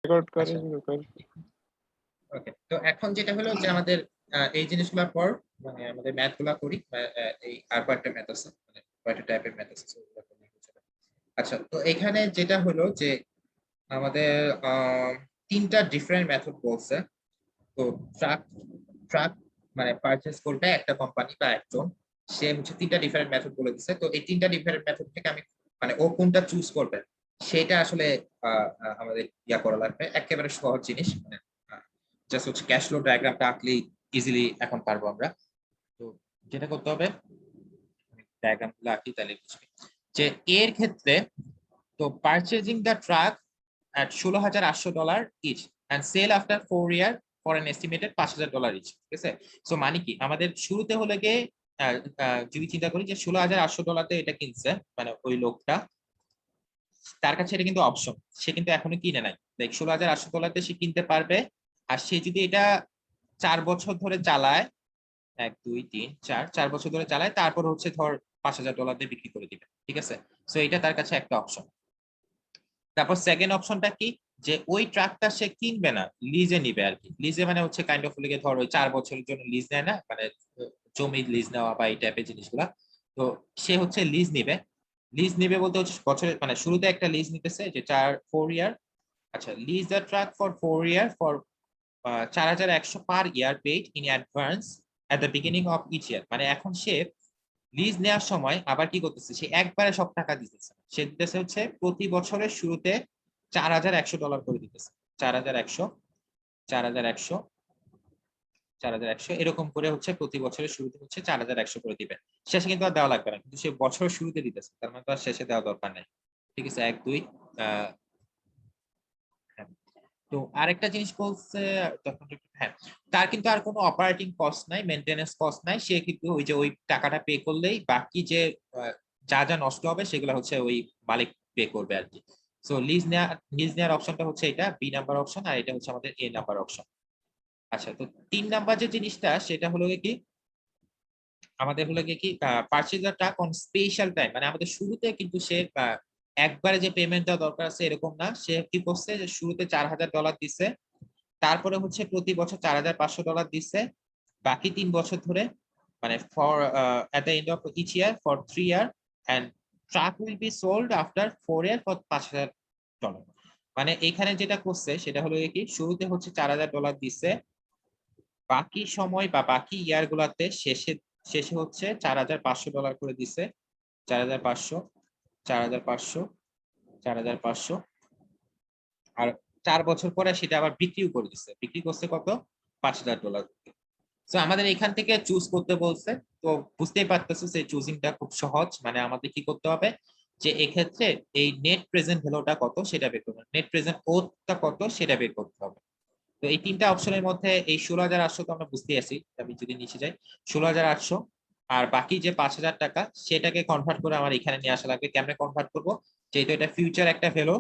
Record করে আচ্ছা শুরু কর। ওকে, তো এখন যেটা হলো যে আমাদের এই জিনিসগুলোর পর মানে আমাদের ম্যাথ গুলা করি এই আর কয়েকটা ম্যাথ আছে, মানে কয়েকটা টাইপের ম্যাথ আছে সেগুলো করলে হয়ে যাবে। আচ্ছা, তো এখানে যেটা হলো যে আমাদের তিনটা ডিফারেন্ট মেথড বলছে। তো ট্রাক ট্রাক মানে পারচেজ করবে একটা কোম্পানি বা একজন, সে হচ্ছে তিনটা ডিফারেন্ট মেথড বলে দিচ্ছে। তো এই তিনটা ডিফারেন্ট মেথড থেকে আমি মানে ও কোনটা চুজ করবে সেটা আসলে আমাদের ইয়া করা লাগবে। একেবারে সহজ জিনিস, মানে জাস্ট হচ্ছে ক্যাশ ফ্লো ডায়াগ্রামটা আঁকলেই ইজিলি এখন পারবো আমরা। তো যেটা করতে হবে, ডায়াগ্রাম গুলো আঁকি তাহলে বুঝবে যে এর ক্ষেত্রে তো purchasing the truck at $16,800 each and sale after 4 year for an estimated $5,000 each, ঠিক আছে? সো মানে কি আমাদের শুরুতে হলে গিয়ে যদি চিন্তা করি যে $16,800 এটা কিনছে, মানে ওই লোকটা, তার কাছে এটা কিন্তু অপশন, সে কিন্তু এখনো কিনে নাই। লাইক $16,800 সে কিনতে পারবে। আর সে যদি এটা 4 বছর ধরে চালায়, 1 2 3 4 4 বছর ধরে চালায়, তারপর হচ্ছে ধর $5,000 দিয়ে বিক্রি করে দিবে, ঠিক আছে? সো এটা তার কাছে একটা অপশন। তারপর সেকেন্ড অপশনটা কি, যে ওই ট্রাকটা সে কিনবে না, লিজে নিবে আর কি। লিজে মানে হচ্ছে কাইন্ড অফ লিগে ধর ওই 4 বছরের জন্য লিজ নেয় না, মানে জমি লিজ নেওয়া বা এই টাইপের জিনিসগুলা। তো সে হচ্ছে লিজ নিবে। লিজ নিবে বলতে হচ্ছে বছরের মানে শুরুতে একটা লিজ নিতেছে যে 4 ইয়ার। আচ্ছা, lease the truck for 4 year for 4,100 per year paid in advance at the beginning of each year. মানে এখন সে লিজ নেওয়ার সময় আবার কি করতেছে, সে একবারে সব টাকা দিতেছে, সে দিতেছে হচ্ছে প্রতি বছরের শুরুতে $4,100 করে দিতেছে। 4,100, 4,100, 4,100 এরকম করে হচ্ছে প্রতি বছরের শুরুতে হচ্ছে 4,100 করে দিবে। শেষে কিন্তু আর দেওয়া লাগবে না, কিন্তু সে বছরের শুরুতে দিতেছে, তার মানে তো আর শেষে দেওয়া দরকার নাই। ঠিক আছে, 1 2। তো আরেকটা জিনিস বলছে তখন, হ্যাঁ, তার কিন্তু আর কোনো অপারেটিং কস্ট নাই, মেইনটেনেন্স কস্ট নাই। সে কিন্তু ওই যে ওই টাকাটা পে করলেই বাকি যে যা যা নষ্ট হবে সেগুলো হচ্ছে ওই মালিক পে করবে আর কি। সো লিজ নেওয়ার অপশনটা হচ্ছে এটা বি নাম্বার অপশন, আর এটা হচ্ছে আমাদের এ নাম্বার অপশন। আচ্ছা, তো 3 নাম্বার যে জিনিসটা সেটা হলো কি আমাদের হলো কি purchase the truck on special time. মানে আমাদের শুরুতে কিন্তু সে একবারে যে পেমেন্ট দেওয়া দরকার আছে এরকম না। সে কি করছে যে শুরুতে $4,000 দিচ্ছে, তারপরে হচ্ছে প্রতি বছর $4,500 দিচ্ছে বাকি 3 বছর ধরে, মানে for at the end of each year for 3 year, end truck will be sold after 4 year for $5,000। মানে এখানে যেটা করছে সেটা হলো কি শুরুতে হচ্ছে $4,000 দিচ্ছে, বাকি সময় বা বাকি ইয়ার গুলাতে শেষে শেষে হচ্ছে $4,500 করে দিচ্ছে। 4,500, 4,500, 4,500, আর 4 বছর পরে সেটা আবার বিক্রিও করে দিচ্ছে। বিক্রি করছে কত? $5,000। তো আমাদের এখান থেকে চুজ করতে বলছে। তো বুঝতেই পারতেছো যে চুজিংটা খুব সহজ। মানে আমাদের কি করতে হবে যে এক্ষেত্রে এই নেট প্রেজেন্ট ভ্যালুটা কত সেটা বের করতে হবে, নেট প্রেজেন্ট ওথটা কত সেটা বের করতে হবে। তো এই তিনটা অপশনের মধ্যে এই 16,800 তো আমরা বুঝতে আছি। আমি যদি নিচে যাই 16,800, আর বাকি যে $5,000 সেটাকে কনভার্ট করে আমার এখানে নিয়ে আসা লাগবে। কেমনে কনভার্ট করবো, যেহেতু এটা ফিউচার একটা ভ্যালু,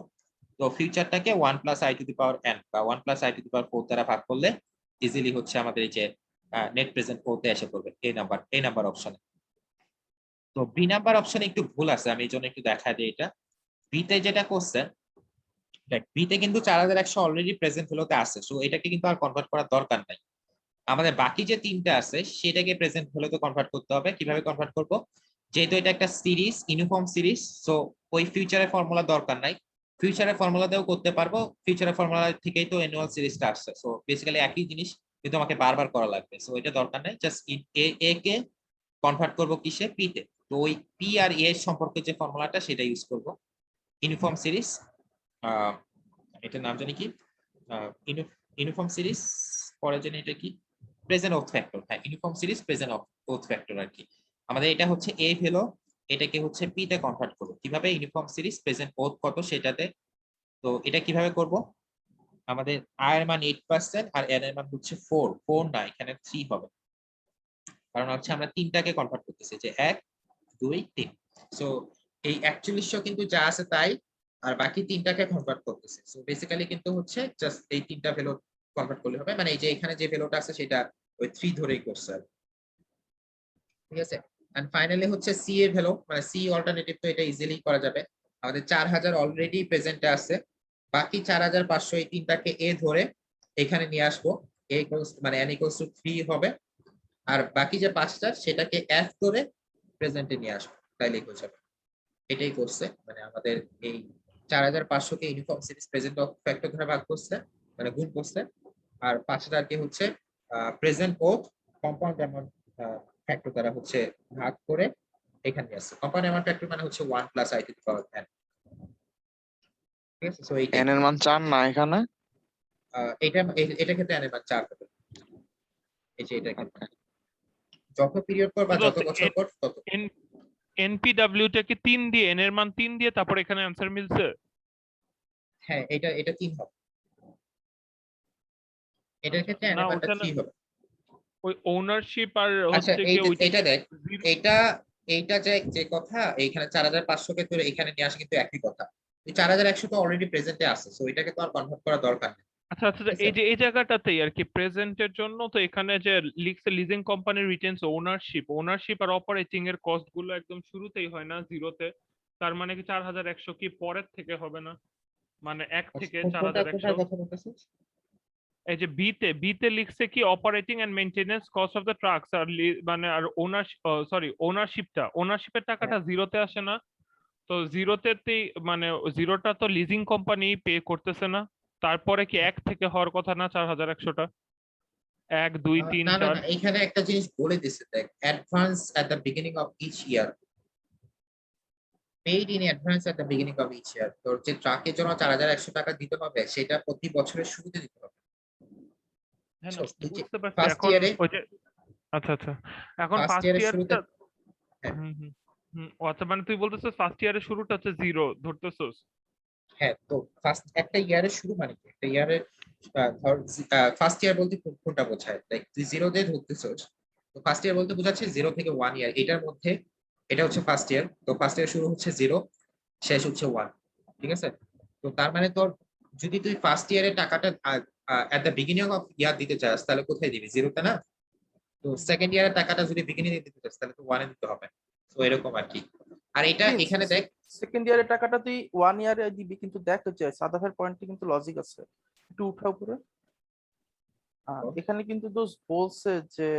তো ফিউচারটাকে 1+i⁴n বা 1+i⁴ দ্বারা ভাগ করলে ইজিলি হচ্ছে আমাদের এই যে নেট প্রেজেন্ট ওতে এসে পড়বে এই নাম্বার অপশনে। তো বি নাম্বার অপশনে একটু ভুল আছে, আমি এই জন্য একটু দেখা দিই। এটা বিতে যেটা করছে, দেখ বিতে কিন্তু 4,100 অলরেডি প্রেজেন্ট ভ্যালুতে আছে, সো এটাকে কিন্তু আর কনভার্ট করার দরকার নাই। আমাদের বাকি যে তিনটা আছে সেটাকে প্রেজেন্ট ভ্যালুতে কনভার্ট করতে হবে। কিভাবে কনভার্ট করব, যেহেতু এটা একটা সিরিজ, ইউনিফর্ম সিরিজ, সো ওই ফিউচারের ফর্মুলা দরকার নাই। ফিউচারের ফর্মুলা দিয়েও করতে পারবো, ফিউচারের ফর্মুলা থেকেই তো অ্যানুয়াল সিরিজটা আসছে। সো বেসিক্যালি একই জিনিস, কিন্তু আমাকে বারবার করা লাগবে। সো এটা দরকার নাই, জাস্ট এ কে কনভার্ট করব কিসে, পি তে। তো ওই পি আর এ সম্পর্কে যে ফর্মুলাটা সেটা ইউজ করব। ইউনিফর্ম সিরিজ, এটার নাম জানি কি, ইউনিফর্ম সিরিজ, পরে জানি এটা কি, প্রেজেন্ট ওথ ফ্যাক্টর। হ্যাঁ, uniform series present worth factor আর কি। আমাদের এটা হচ্ছে এ ভ্যালু, এটাকে হচ্ছে পি তে কনভার্ট করব। কিভাবে, ইউনিফর্ম সিরিজ প্রেজেন্ট ওথ কত সেটাতে। তো এটা কিভাবে করব, আমাদের আই এর মান 8% আর এন এর মান হচ্ছে 4 না, এখানে 3 হবে, কারণ হচ্ছে আমরা তিনটাকে কনভার্ট করতেছি, যে 1 2 3। সো এই 4100 কিন্তু যা আছে তাই, আর বাকি তিনটাকে কনভার্ট করতেছে। সো বেসিক্যালি কিন্তু হচ্ছে জাস্ট এই তিনটা ভ্যালু কনভার্ট করলে হবে। মানে এই যে এখানে যে ভ্যালুটা আছে সেটা ওই 3 ধরেই করছে, ঠিক আছে। এন্ড ফাইনালি হচ্ছে সি এর ভ্যালু, মানে সি অল্টারনেটিভ, তো এটা ইজিলি করা যাবে। আমাদের 4,000 অলরেডি প্রেজেন্টে আছে, বাকি 4,500 এই তিনটাকে এ ধরে এখানে নিয়ে আসবো, এ মানে n ইকুয়ালস টু 3 হবে। আর বাকি যে 5টা সেটাকে f ধরে প্রেজেন্টে নিয়ে আসবো, তাইলে হয়ে যাবে। এটাই করছে, মানে আমাদের এই 4,500 কে ইউনিফর্ম সিরিজ প্রেজেন্ট ফ্যাক্টর ধরে ভাগ করছে, মানে গুণ করছে। আর 5টা কি হচ্ছে present both compound amount factor দ্বারা হচ্ছে ভাগ করে এখানে নিয়ে আসছে। কম্পাউন্ড অ্যামাউন্ট ফ্যাক্টর মানে হচ্ছে 1 plus i two the power n। ঠিক আছে, সো এইটাই এন এর মান 4 না এখানে? এটা এটা ক্ষেত্রে n এর মান 4 হবে। এই যে এটা ক্ষেত্রে Okay. যত পিরিয়ড পর বা যত বছর পর তত। এনপিডব্লিউ টাকে 3 দিয়ে এন এর মান 3 দিয়ে তারপর এখানে आंसर মিলছে। হ্যাঁ, এটা 3 হবে, এটার ক্ষেত্রে n না এর মানটা ওখানে 3 হবে। ওই ওনারশিপ আর আচ্ছা, হচ্ছে কি ওইটা এটা দেখ, zero- এটা এইটা যে যে কথা এইখানে 4,500 কে তোর এখানে নিয়ে আসা কিন্তু একই কথা। 4,100 তো অলরেডি প্রেজেন্টে আছে, সো এটাকে তো আর কনভার্ট করা দরকার নেই। আচ্ছা আচ্ছা ঠিক আচ্ছা, আছে? এই যে এই জায়গাটাতেই আর কি প্রেজেন্টের জন্য তো এখানে যে লিখছে লিজিং কোম্পানি রিটেন্স ওনারশিপ আর অপারেটিং এর কস্ট গুলো একদম শুরুতেই হয় না জিরোতে, তার মানে কি 4,100 কি পরের থেকে হবে না, মানে 1 থেকে কোনটার 4,100। কথা বলতেছিস? এই যে বিতে লিখছে কি operating and maintenance cost of the trucks আর মানে আর ওনারশিপের হ্যাঁ, টাকাটা জিরোতে আসে না, তো মানে জিরোটা তো লিজিং কোম্পানি পে করতেছে না, তারপরে কি 1 থেকে হওয়ার কথা না 4,100টা? 1 2 3 না না 4। না, এখানে একটা জিনিস বলে দিছে, দেখ, advance at the beginning of each year, paid in advance at the beginning of each year. তোর যে ট্রাকের জন্য 4,100 টাকা দিতে হবে সেটা প্রতি বছরের শুরুতে দিতে হবে। হ্যাঁ না তুই যে বুঝতে পারছি ফার্স্ট এখন ইয়ারে ওই যে আচ্ছা আচ্ছা এখন ফার্স্ট ফার্স্ট ইয়ারের শুরুতে, ইয়ারটা। হ্যাঁ হুম হুম হুম, ও আচ্ছা মানে তুই বলতেছিস ফার্স্ট ইয়ারের শুরুটা হচ্ছে জিরো ধরতেছিস। হ্যাঁ, তো ফার্স্ট একটা ইয়ারের শুরু মানে কি, একটা ইয়ারের ধর ফার্স্ট ইয়ার বলতে কোনটা বোঝায়, লাইক তুই 0 দিয়ে ধরতেছস, তো ফার্স্ট ইয়ার বলতে বোঝাচ্ছে 0 থেকে 1 ইয়ার, এটার মধ্যে এটা হচ্ছে ফার্স্ট ইয়ার। তো ফার্স্ট ইয়ার শুরু হচ্ছে 0, শেষ হচ্ছে 1। ঠিক আছে, তো তার মানে তোর যদি তুই ফার্স্ট ইয়ারের টাকাটা এট দ্য বিগিনিং অফ ইয়ার দিতে চাস তাহলে কোথায় দিবি, 0তে না? তো সেকেন্ড ইয়ারের টাকাটা যদি বিগিনিং এ দিতে চাস তাহলে তো 1 এ দিতে হবে। তো এরকম আর কি। আর এটা এখানে দেখ, সেকেন্ড ইয়ারের টাকাটা তুই 1 ইয়ারে দিবি, কিন্তু দেখ হচ্ছে সাদাফের পয়েন্টে কিন্তু লজিক আছে, একটু উঠা উপরে। এখানে কিন্তু দোষ বলছে যে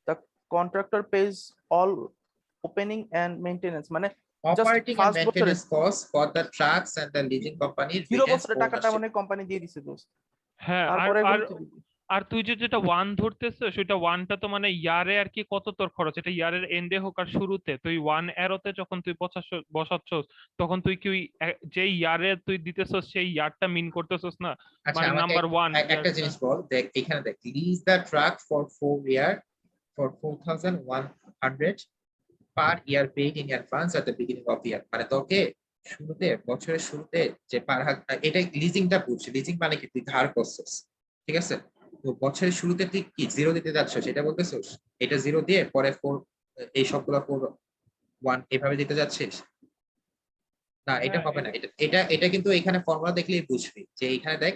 the contractor pays all opening and maintenance, মানে জাস্ট operating and ফার্স্ট বছরে maintenance costs for the trucks and the leasing company 0 retains বছরের টাকাটা ownership. মানে কোম্পানি দিয়ে দিছে দোস্ত, হ্যাঁ আর তারপরে আর এগুলো তুই দিবি। আর তুই যে যেটা ওয়ান ধরতেছিস সেটা ওয়ানটা তো মানে ইয়ারে আর কি কত তোর খরচ, এটা ইয়ারের এন্ডে হোক আর শুরুতে, তুই ওয়ান এরোতে যখন তুই বসাচ্ছস তখন তুই কি ওই যে ইয়ারে তুই দিতেছস সেই ইয়ারটা মিন করতেছস না, আচ্ছা, মানে আমাকে নাম্বার ওয়ান একটা ইয়ারটা। জিনিস বল, দেখ এখানে দেখ, lease the truck for 4 year for 4,100 per year paid in advance at the beginning of year, মানে তোকে শুরুতে বছরের শুরুতে যে পার হাজার, এটা লিজিংটা বুঝছি, লিজিং মানে কি তুই ধার করছিস। ঠিক আছে, তো বছরের শুরুতে তুই কি 0 দিতে যাচ্ছ সেটা বলতেছিস, এটা 0 দিয়ে পরে 4, এই সবগুলো 4 1 এভাবে দিতে যাচ্ছিস? না, এটা হ্যাঁ হবে না। এটা এটা এটা কিন্তু এখানে ফর্মুলা দেখলেই বুঝবি যে এখানে দেখ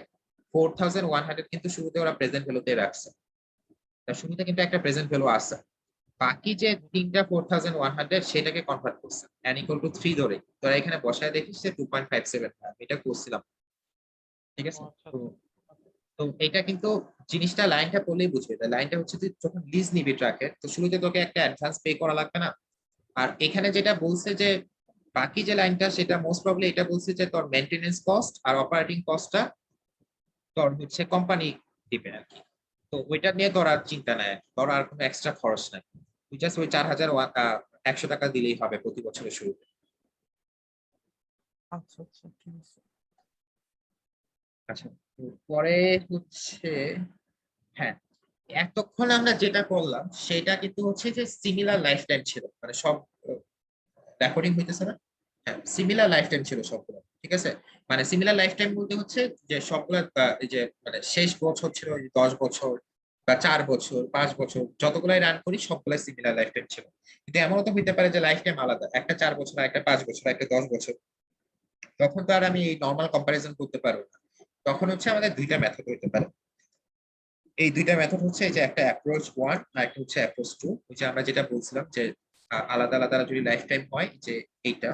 4,100 কিন্তু শুরুতে ওরা প্রেজেন্ট ভ্যালুতে রাখছে, তার শুরুতে কিন্তু একটা প্রেজেন্ট ভ্যালু আছে। বাকি যে তিনটা 4,100 সেটাকে কনভার্ট করছে n ইকুয়াল টু 3 ধরে, তোরা এখানে বসায় দেখিস যে 2.57, এটা করছিলাম। ঠিক ও আছে, আচ্ছা তো আচ্ছা। তো এটা কিন্তু জিনিসটা লাইনটা পড়লেই বুঝবে। লাইনটা হচ্ছে তুই যখন লিজ নিবি ট্রাকের, তো শুরুতে তোকে একটা অ্যাডভান্স পে করা লাগবে না? আর এখানে যেটা বলছে যে বাকি যে লাইনটা সেটা মোস্ট প্রবাবলি এটা বলছে যে তোর মেইনটেনেন্স কস্ট আর অপারেটিং কস্টটা তোর হচ্ছে কোম্পানি দিবে আর কি। তো ওইটা নিয়ে তোর আর চিন্তা নাই, তোর আর কোনো এক্সট্রা খরচ নাই, তুই জাস্ট ওই 4,100 টাকা দিলেই হবে প্রতি বছরের শুরুতে। আচ্ছা আচ্ছা ঠিক আছে। আচ্ছা, তো পরে হচ্ছে, হ্যাঁ, এতক্ষণ আমরা যেটা করলাম সেটা কিন্তু হচ্ছে যে সিমিলার লাইফ টাইম ছিল, মানে সব রেকর্ডিং হইতেছে না? হ্যাঁ, সিমিলার লাইফ টাইম ছিল সবগুলো। ঠিক আছে, মানে সিমিলার লাইফ টাইম বলতে হচ্ছে যে সবগুলা এই যে মানে শেষ বছর ছিল 10 বছর বা 4 বছর 5 বছর, যতগুলাই রান করি সবগুলাই সিমিলার লাইফ টাইম ছিল। কিন্তু এমনও তো হইতে পারে যে লাইফ টাইম আলাদা, একটা 4 বছর, একটা 5 বছর, একটা 10 বছর, তখন তো আর আমি এই নর্মাল কম্পারিজন করতে পারবো না। তখন হচ্ছে আমাদের দুইটা মেথড হইতে পারে। এই দুইটা মেথড হচ্ছে এই যে একটা অ্যাপ্রোচ 1 আর একটা হচ্ছে অ্যাপ্রোচ 2, ওই যে আমরা যেটা বলছিলাম যে আলাদা আলাদা যদি লাইফ টাইম হয়, যে এইটা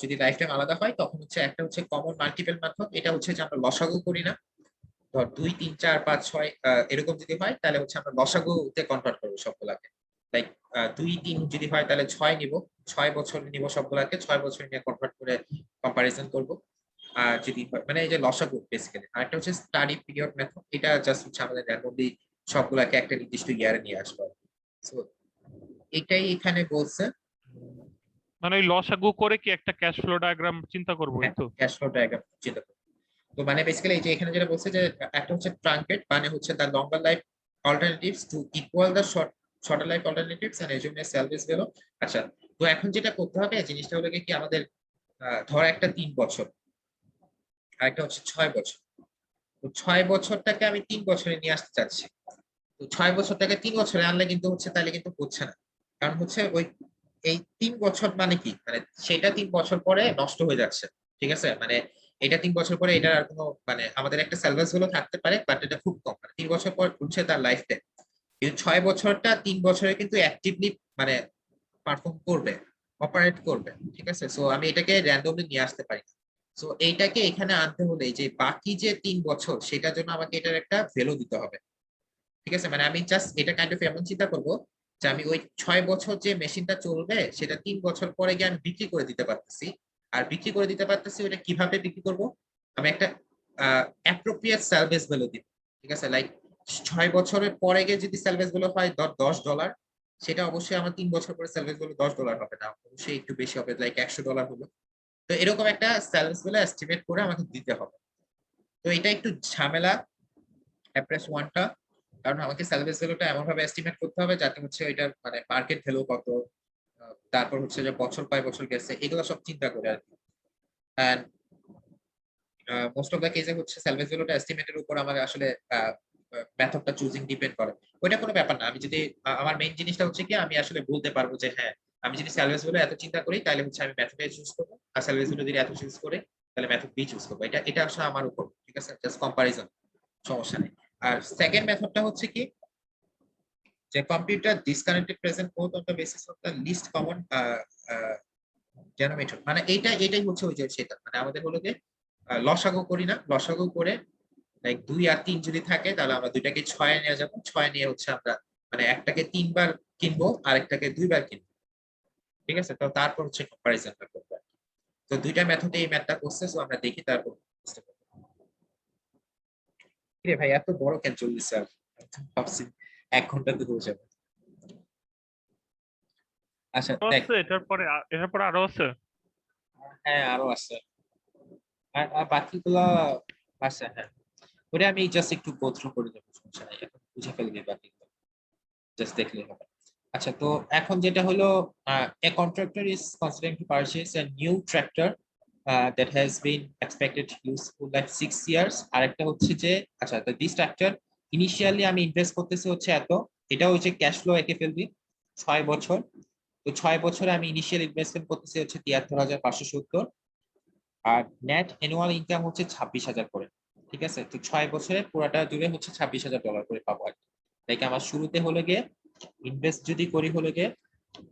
যদি লাইফ টাইম আলাদা হয় তখন হচ্ছে একটা হচ্ছে কমন মাল্টিপল মেথড, এটা হচ্ছে যে আমরা লসাগু করি না। ধর 2 3 4 5 6 এরকম যদি হয় তাহলে হচ্ছে আমরা লসাগুতে কনভার্ট করবো সবগুলাকে। লাইক 2 3 যদি হয় তাহলে 6 নিব, 6 বছর নিব সবগুলাকে, 6 বছর নিয়ে কনভার্ট করে কম্পারিজন করব। আর যদি মানে এই যে লসাগু বেসিক্যালি। আরেকটা হচ্ছে স্টাডি পিরিয়ড মেথড, এটা জাস্ট হচ্ছে আমাদের র্যান্ডমলি সবগুলাকে একটা নির্দিষ্ট ইয়ারে নিয়ে আসবো। সো এটাই এখানে বলছে। মানে ওই লসাগু করে কি একটা ক্যাশ ফ্লো ডায়াগ্রাম চিন্তা করবো, এই হ্যাঁ, তো? ক্যাশ ফ্লো ডায়াগ্রাম চিন্তা করো। তো মানে বেসিক্যালি এই যে এখানে যেটা বলছে যে একটা হচ্ছে ট্রাঙ্কেট, মানে হচ্ছে the longer life alternatives to equal the shorter life alternatives and assume a service গেল। আচ্ছা, তো এখন যেটা করতে হবে জিনিসটা হলো কি আমাদের ধর একটা 3 বছর আর একটা হচ্ছে 6 বছর। তো 6 বছরটাকে আমি 3 বছরে নিয়ে আসতে চাচ্ছি। তো 6 বছরটাকে 3 বছরে আনলে কিন্তু হচ্ছে তাহলে কিন্তু হচ্ছে না। কারণ হচ্ছে ওই এই 3 বছর মানে কি, মানে সেটা 3 বছর পরে নষ্ট হয়ে যাচ্ছে। ঠিক আছে, মানে এটা 3 বছর পরে এটা আর কোনো মানে আমাদের একটা স্যালভেজ গুলো থাকতে পারে, বাট এটা খুব কম, মানে 3 বছর পর হচ্ছে তার লাইফ টাইম। কিন্তু 6 বছরটা 3 বছরে কিন্তু অ্যাক্টিভলি মানে পারফর্ম করবে, অপারেট করবে। ঠিক আছে, সো আমি এটাকে র্যান্ডমলি নিয়ে আসতে পারি। সো এইটাকে এখানে আনতে হলে এই যে বাকি যে 3 বছর সেটার জন্য আমাকে এটার একটা ভ্যালু দিতে হবে। ঠিক আছে, মানে আমি জাস্ট এটা কাইন্ড অফ এমন চিন্তা করবো যে আমি ওই 6 বছর যে মেশিনটা চলবে সেটা 3 বছর পরে গিয়ে আমি বিক্রি করে দিতে পারতেছি। আর বিক্রি করে দিতে পারতেছি ওটা কিভাবে বিক্রি করব, আমি একটা অ্যাপ্রোপ্রিয়েট সার্ভিস ভ্যালু দিব। ঠিক আছে, লাইক 6 বছরের পরে গিয়ে যদি সার্ভিস ভ্যালু হয় $10, সেটা অবশ্যই আমার 3 বছর পরে সার্ভিস ভ্যালু $10 হবে না, অবশ্যই একটু বেশি হবে, লাইক $100 হলো। তো এরকম একটা সার্ভিস ভ্যালু এস্টিমেট করে আমাকে দিতে হবে। তো এটা একটু ঝামেলা অ্যাপ্রেস ওয়ানটা, কারণ আমাকে সার্ভিস ভ্যালুটা এমন ভাবে এস্টিমেট করতে হবে যাতে হচ্ছে এটার মানে মার্কেট ভ্যালু কত, তারপর হচ্ছে যে বছর কয় বছর গেছে এগুলো সব চিন্তা করে আর কি। এন্ড মোস্ট অফ দা কেসে হচ্ছে সার্ভিস ভ্যালুটা এস্টিমেটের উপর আমাদের আসলে মেথডটা চুজিং ডিপেন্ড করে। ওইটা কোনো ব্যাপার না, আমি যদি আমার মেইন জিনিসটা হচ্ছে কি আমি আসলে বলতে পারবো যে হ্যাঁ আমি যদি সার্ভিস ভ্যালু এত চিন্তা করি তাহলে হচ্ছে আমি মেথড এ চুজ করবো, আর সার্ভিস ভ্যালু যদি এত চুজ করে তাহলে মেথড বি চুজ করবো। এটা এটা আসলে আমার উপর। ঠিক আছে, জাস্ট কম্পারিজন, সমস্যা নেই। আর সেকেন্ড মেথডটা হচ্ছে কি যে computer disconnected present both on the basis of the least common denominator, মানে এটাই হচ্ছে ওই যে সেটা, মানে আমাদের হলো যে লসাগু করি না, লসাগু করে লাইক 2 আর 3 যদি থাকে তাহলে আমরা দুইটাকে 6 নিয়ে যাবো, 6 নিয়ে হচ্ছে আমরা মানে একটাকে 3 বার কিনবো আর একটাকে 2 বার কিনবো। ঠিক আছে, তো তারপর হচ্ছে কম্পারিজনটা করবো। তো দুইটা মেথডে এই ম্যাথটা করছে, তো আমরা দেখি তারপর বুঝতে পারবো। রে ভাই এত বড় কেন চলছে, আর ভাবছি 1 ঘন্টা তো হয়ে যাবে। আচ্ছা দেখ, আছে এটার পরে আরো আছে। হ্যাঁ আরো আছে, আর বাকিগুলা আছে। হ্যাঁ, ওটা আমি জাস্ট একটু গো থ্রু করে দেবো, সমস্যা নাই, এখন বুঝে ফেলবি বাকিগুলো, জাস্ট দেখলেই হবে। আচ্ছা, তো এখন যেটা হলো a contractor is considering to purchase a new tractor that has been expected useful like 6 years। আরেকটা হচ্ছে যে আচ্ছা, তো this tractor ইনিশিয়ালি আমি ইনভেস্ট করতেছি হচ্ছে এত, এটা হচ্ছে ক্যাশ ফ্লো এঁকে ফেলবি 6 বছর। তো 6 বছরে আমি ইনিশিয়াল ইনভেস্টমেন্ট করতেছি হচ্ছে ৭৩,৫৭০, আর নেট অ্যানুয়াল ইনকাম হচ্ছে 26,০০০ করে। ঠিক আছে, তো 6 বছরে পুরাটা জুড়ে হচ্ছে $26,০০০ করে পাবো আর কি। তাই আমার শুরুতে হলে গিয়ে ইনভেস্ট যদি করি হলে গিয়ে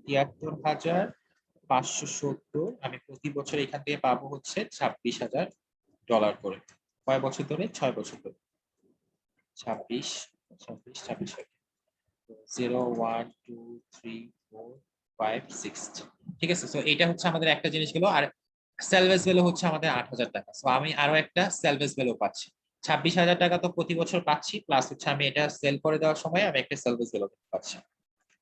৭৩,৫৭০, আমি প্রতি বছর এখান থেকে পাবো হচ্ছে $26,০০০ করে। কয় বছর ধরে? 6 বছর ধরে। 26 26 26 0 1 2 3 4 5 6। ঠিক আছে, তো এটা হচ্ছে আমাদের একটা জিনিস গেল। আর সেলভেজ ভ্যালু হচ্ছে আমাদের 8,000 টাকা। তো আমি আরো একটা সেলভেজ ভ্যালু পাচ্ছি 26,000 টাকা, তো প্রতি বছর পাচ্ছি, প্লাস হচ্ছে আমি এটা সেল করে দেওয়ার সময় আমি একটা সেলভেজ ভ্যালু পাচ্ছি।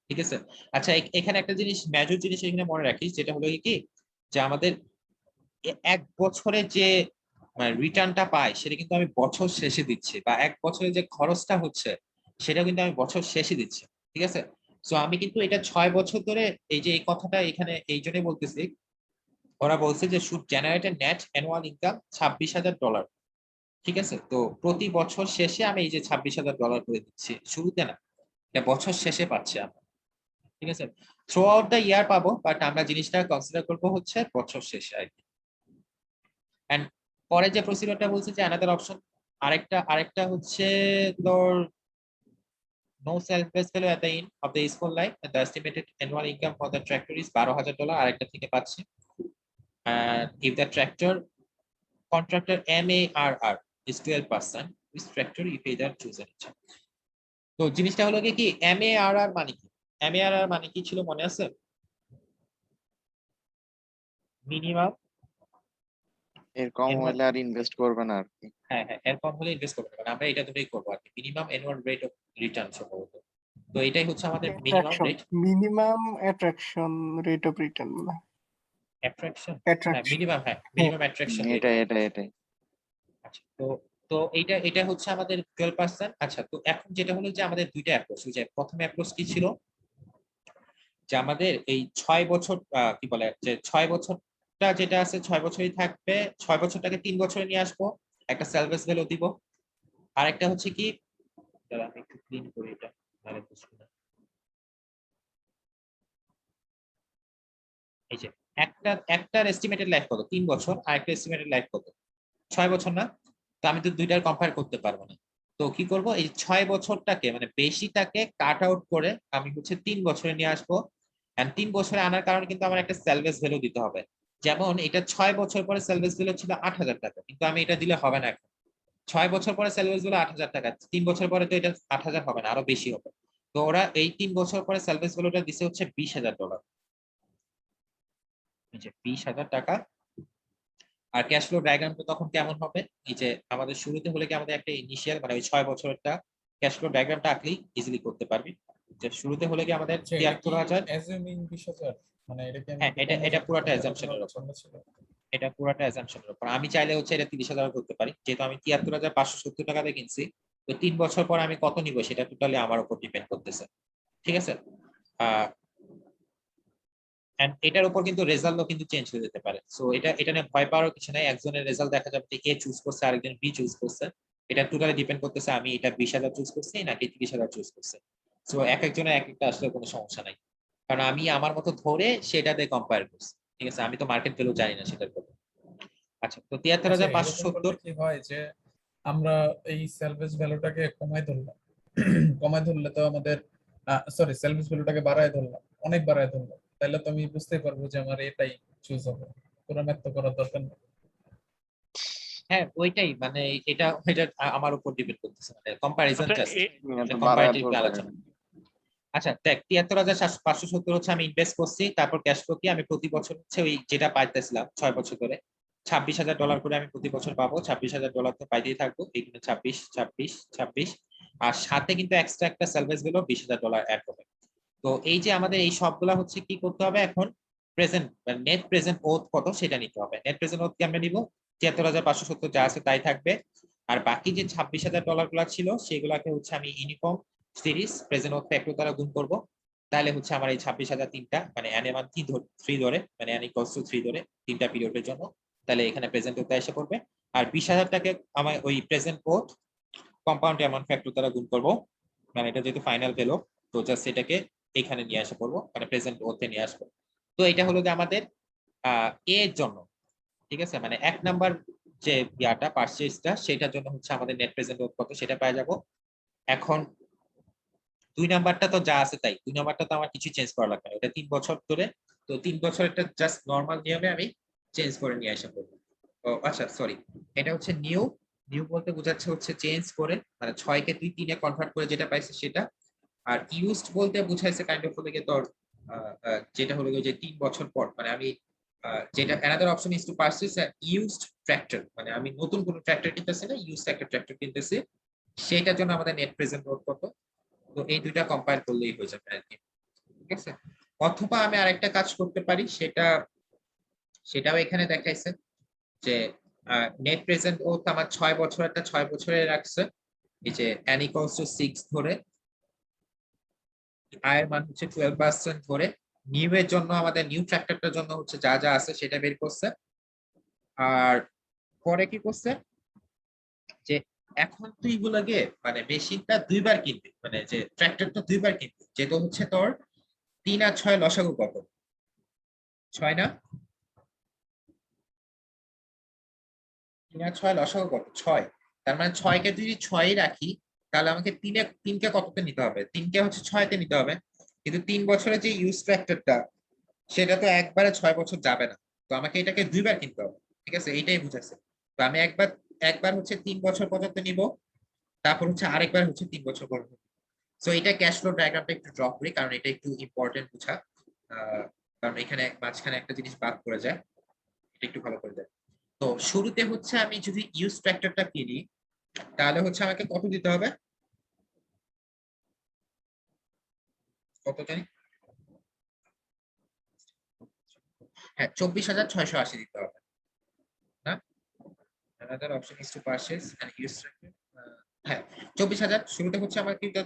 ঠিক আছে, আচ্ছা এখানে একটা জিনিস মেজর জিনিস এখানে মনে রাখিস, যেটা হলো কি যে আমাদের 1 বছরে যে রিটার্নটা পাই সেটা কিন্তু আমি বছর শেষে দিচ্ছি, বা 1 বছরে যে খরচটা হচ্ছে সেটা কিন্তু আমি বছর শেষে দিচ্ছি। ঠিক আছে, তো আমি কিন্তু এটা 6 বছর ধরে, এই যে এই কথাটা এখানে এই জন্যই বলতেছি, ওরা বলছে যে should generate A net annual income $26,000। ঠিক আছে, তো প্রতি বছর শেষে আমি এই যে $26,000 করে দিচ্ছি, শুরুতে না, এটা বছর শেষে পাচ্ছি আমরা। ঠিক আছে, থ্রু আউট দ্য ইয়ার পাবো, বাট আমরা জিনিসটা কনসিডার করবো হচ্ছে বছর শেষে আর কি। এন্ড পরে যে প্রসিডিউরটা বলছে যে অ্যানাদার অপশন, আরেকটা হচ্ছে তোর no self-based value at the end of the useful life, and the estimated annual income for the tractor is 12,000 আর একটা থেকে পাচ্ছি। And if the tractor contractor MARR is 12%, which tractor if either chosen? তো জিনিসটা হলো কি MARR মানে কি? MARR মানে কি ছিল মনে আছে? মিনিমাম এর কম Annual- হলে আর ইনভেস্ট করবে না আর কি। হ্যাঁ এরকম হলে ইনভেস্ট করতে পারবেন। আমরা এটা দুটোই করবো আর কি, minimum annual rate of return সম্ভবত। তো এটাই হচ্ছে আমাদের minimum rate minimum attraction rate of return attraction, Attraction. Minimum minimum attraction rate. এটাই আচ্ছা, তো এটা হচ্ছে আমাদের 12%। আচ্ছা, তো এখন যেটা হলো যে আমাদের দুইটা অ্যাপ্রোচ, যে প্রথম অ্যাপ্রোচ কি ছিল যে আমাদের এই 6 বছর কি বলে যে 6 বছরটা যেটা আছে 6 বছরই থাকবে, 6 বছরটাকে 3 বছরে নিয়ে আসবো, একটা সেলভেজ ভ্যালু দিব। আরেকটা হচ্ছে কি, দাঁড়া আমি একটু ক্লিন করি এটা, তাহলে বুঝবো না। এই যে একটার এস্টিমেটেড লাইফ কত 3 বছর, আর একটা এস্টিমেটেড লাইফ কত 6 বছর না? তো আমি তো দুইটার কম্পেয়ার করতে পারবো না। তো কি করব, এই 6 বছরটাকে মানে বেশিটাকে কাট আউট করে আমি হচ্ছে 3 বছরে নিয়ে আসবো। এন্ড 3 বছরে আনার কারণে কিন্তু আমার একটা সেলভেজ ভ্যালু দিতে হবে। যেমন এটা 6 বছর পরে সেলভেজ ভ্যালু ছিল 8,000 টাকা, কিন্তু আমি এটা দিলে হবে না। এখন 6 বছর পরে সেলভেজ ভ্যালু 8,000 টাকা, 3 বছর পরে তো এটা 8,000 হবে না, আরো বেশি হবে। তো ওরা এই 3 বছর পরে সেলভেজ ভ্যালুটা দিছে হচ্ছে $20,000। এই যে 20,000 টাকা। আর ক্যাশ ফ্লো ডায়াগ্রামটা তখন কেমন হবে, এই যে আমাদের শুরুতে হলে কি আমাদের একটা ইনিশিয়াল মানে ওই 6 বছরেরটা ক্যাশ ফ্লো ডায়াগ্রামটা আঁকলেই ইজিলি করতে পারবি। যে শুরুতে হলে কি আমাদের 73,000, অ্যাজিউমিং 20,000 মানে এটা কি হ্যাঁ এটা পুরোটা অ্যাজাম্পশনের উপর, এটা পুরোটা অ্যাজাম্পশনের উপর। আমি চাইলে হচ্ছে এটা 30,000 করতে পারি, যেহেতু আমি 73,570 টাকাতে কিনছি। তো 3 বছর পর আমি কত নিব সেটা টোটালি আমার উপর ডিপেন্ড করতেছে, ঠিক আছে? এন্ড এটার উপর কিন্তু রেজাল্টও কিন্তু চেঞ্জ হয়ে যেতে পারে। সো এটা নিয়ে ভয় পাওয়ার কিছু নাই। একজনের রেজাল্ট দেখা যাবে যে এ চুজ করছে, আরেকজন বি চুজ করছে। এটা টোটালি ডিপেন্ড করতেছে আমি এটা 20,000 চুজ করছি নাকি 30,000 চুজ করছে। সো এক একজনের এক একটা আসলে কোনো সমস্যা নাই, কারণ আমি আমার মতো ধরে সেটাতে কম্পেয়ার করছি, ঠিক আছে? আমি তো মার্কেট ভ্যালু জানি না সেটার কথা। আচ্ছা, তো 73,570 কি হয় যে আমরা এই সেলভেজ ভ্যালুটাকে কমাই ধরলাম, কমাই ধরলে তো আমাদের সরি সেলভেজ ভ্যালুটাকে বাড়ায় ধরলাম, অনেক বাড়ায় ধরলাম, তাহলে তো আমি বুঝতেই পারবো যে আমার এটাই চুজ হবে, পুরো ম্যাথ তো করার দরকার নেই। হ্যাঁ ওইটাই মানে এটা আমার উপর ডিপেন্ড করতেছে, মানে কম্পারিজন আচ্ছা, জাস্ট বাড়ায় কম্পারেটিভ ধরবে। আলোচনা। আচ্ছা দেখ 73,570 হচ্ছে আমি ইনভেস্ট করছি, তারপর ক্যাশ ফ্লো কি আমি প্রতি বছর হচ্ছে ওই যেটা পাইতেছিলাম 6 বছর ধরে $26,000 করে আমি প্রতি বছর পাবো। $26,000 তো পাইতেই থাকবো, এইখানে 26 26 26, আর সাথে কিন্তু এক্সট্রা একটা সেলভেজ ভ্যালু $20,000 অ্যাড হবে। তো এই যে আমাদের এই সবগুলা হচ্ছে কি করতে হবে এখন, প্রেজেন্ট নেট প্রেজেন্ট ওথ কত সেটা নিতে হবে। নেট প্রেজেন্ট ওথ কি আমরা নিব 73,570 যা আছে তাই থাকবে। আর বাকি যে $26,000 গুলা ছিল সেগুলাকে হচ্ছে আমি uniform series present worth factor দ্বারা গুণ করব। তাহলে হচ্ছে আমার এই 26,000 তিনটা মানে n এর 3 ধরে মানে n = 3 ধরে তিনটা পিরিয়ডের জন্য, তাহলে এখানে প্রেজেন্ট ওথ এসে পড়বে। আর 20,000 টাকে আমি ওই present oath compound amount factor দ্বারা গুণ করব, মানে এটা যেহেতু ফাইনাল ভ্যালু, তো জাস্ট এটাকে এখানে নিয়ে আসা পড়বো, মানে প্রেজেন্ট ওথে নিয়ে আসবো। তো এটা হলো যে আমাদের এর জন্য, ঠিক আছে? মানে 1 নাম্বার যে ইয়াটা পারচেজটা সেটার জন্য হচ্ছে আমাদের নেট প্রেজেন্ট ওথ কত সেটা পেয়ে যাব। এখন 2 নাম্বারটা তো যা আছে তাই, 2 নাম্বারটা তো আমার কিছু চেঞ্জ করা লাগবে না, এটা 3 বছর ধরে। তো 3 বছরটা জাস্ট নরমাল নিয়মে আমি চেঞ্জ করে নিয়ে আসা পড়বো। ও আচ্ছা সরি, এটা হচ্ছে নিউ বলতে বোঝাচ্ছে হচ্ছে চেঞ্জ করে, মানে 6 কে তুই 3 এ কনভার্ট করে যেটা পাইছিস সেটা। আর ইউজড বলতে বুঝাইছে কাইন্ড অফ হলো গিয়ে তোর যেটা হলো গিয়ে যে 3 বছর পর, মানে আমি যেটা another option is two purchase used tractor, মানে আমি নতুন কোনো ট্র্যাক্টর কিনতেছি না, ইউজড একটা ট্র্যাক্টর কিনতেছি, সেটার জন্য আমাদের নেট প্রেজেন্ট ওথ কত। তো এই দুইটা কম্পায়ার করলেই হয়ে যাবে আর কি, ঠিক আছে? অথবা আমি আরেকটা কাজ করতে পারি, সেটাও এখানে দেখাইছে যে নেট প্রেজেন্ট ওথ আমার 6 বছরেরটা 6 বছরে রাখছে, এই যে n = 6 ধরে, আয়ের মান হচ্ছে 12% ধরে। নিউ এর জন্য আমাদের নিউ ট্র্যাক্টরটার জন্য হচ্ছে যা যা আছে সেটা বের করছে। আর পরে কি করছে যে এখন তুই এগুলোকে মানে মেশিনটা দুইবার কিনবি, মানে যে ট্র্যাক্টরটা দুইবার কিনবি, যেটা হচ্ছে তোর 3 আর 6 লসাগু কত 6 না, 3 আর 6 লসাগু কত 6, তার মানে 6 কে যদি 6ই রাখি তাহলে আমাকে তিনকে কততে নিতে হবে? তিনকে হচ্ছে 6তে নিতে হবে, কিন্তু 3 বছরের যে ইউজ ফ্যাক্টরটা সেটা তো একবারে 6 বছর যাবে না, তো আমাকে এটাকে দুইবার কিনতে হবে। ঠিক আছে, এইটাই বুঝাচ্ছে। তো আমি একবার হচ্ছে 3 বছর পর্যন্ত নিব, তারপর হচ্ছে আরেকবার হচ্ছে 3 বছর পর্যন্ত। সো এটা ক্যাশ ফ্লো ডায়াগ্রামটা একটু ড্র করি, কারণ এটা একটু ইম্পর্টেন্ট বুঝা। কারণ এখানে মাঝখানে একটা জিনিস বাদ করে যায়, এটা একটু ভালো করে দেয়। তো শুরুতে হচ্ছে আমি যদি ইউজ ফ্যাক্টরটা কিনি, তাহলে হচ্ছে আমাকে কত দিতে হবে? কত জানি? হ্যাঁ, 24,680 দিতে হবে না? Another option is to purchase and use factor. হ্যাঁ, 24,000 শুরুতে হচ্ছে আমার কিন্তু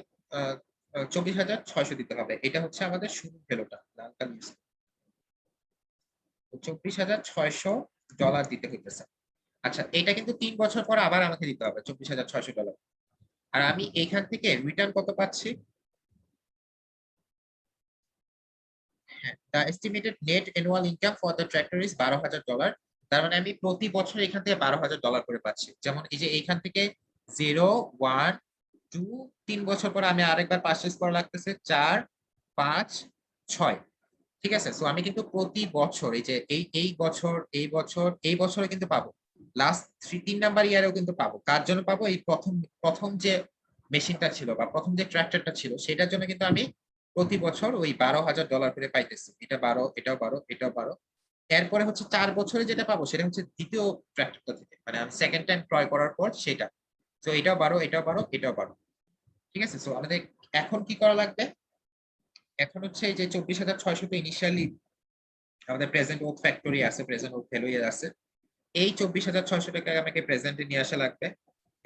24,600 দিতে হবে। এটা হচ্ছে আমাদের শুরু ভ্যালুটা, লাল কালি ইউজ। $24,600 দিতে হইতেছে। আচ্ছা, এটা কিন্তু 3 বছর পর আবার আমাকে দিতে হবে $24,600। আর আমি এইখান থেকে রিটার্ন কত পাচ্ছি? হ্যাঁ, the estimated net annual income for the tractor is $12,000. তার মানে আমি প্রতি বছর এখান থেকে $12,000 করে পাচ্ছি। যেমন এই যে এইখান থেকে 0, 1, 2, 3 বছর পর আমি আরেকবার পারচেজ করা লাগতেছে 4, 5, 6। ঠিক আছে, সো আমি কিন্তু প্রতি বছর এই যে এই বছরে কিন্তু পাবো, লাস্ট 3 নাম্বার ইয়ারেও কিন্তু পাবো। কার জন্য পাবো? এই প্রথম যে মেশিনটা ছিল বা প্রথম যে ট্রাক্টরটা ছিল সেটার জন্য কিন্তু আমি প্রতি বছর ওই $12,000 করে পাইতেছি। এটা 12, এটাও 12, এটাও 12। এরপরে হচ্ছে 4 বছরে যেটা পাবো সেটা হচ্ছে দ্বিতীয় ট্রাক্টরটা থেকে, মানে আমি সেকেন্ড টাইম ক্রয় করার পর সেটা। তো এটাও 12, এটাও 12, এটাও 12। ঠিক আছে, সো আমাদের এখন কি করা লাগবে? এখন হচ্ছে এই যে 24,600 তো ইনিশিয়ালি আমাদের প্রেজেন্ট ওয়ার্ক ফ্যাক্টরি আছে, প্রেজেন্ট ওয়ার্ক ভ্যালু আছে। এই 24,600 টাকা আমাকে প্রেজেন্টে নিয়ে আসা লাগবে।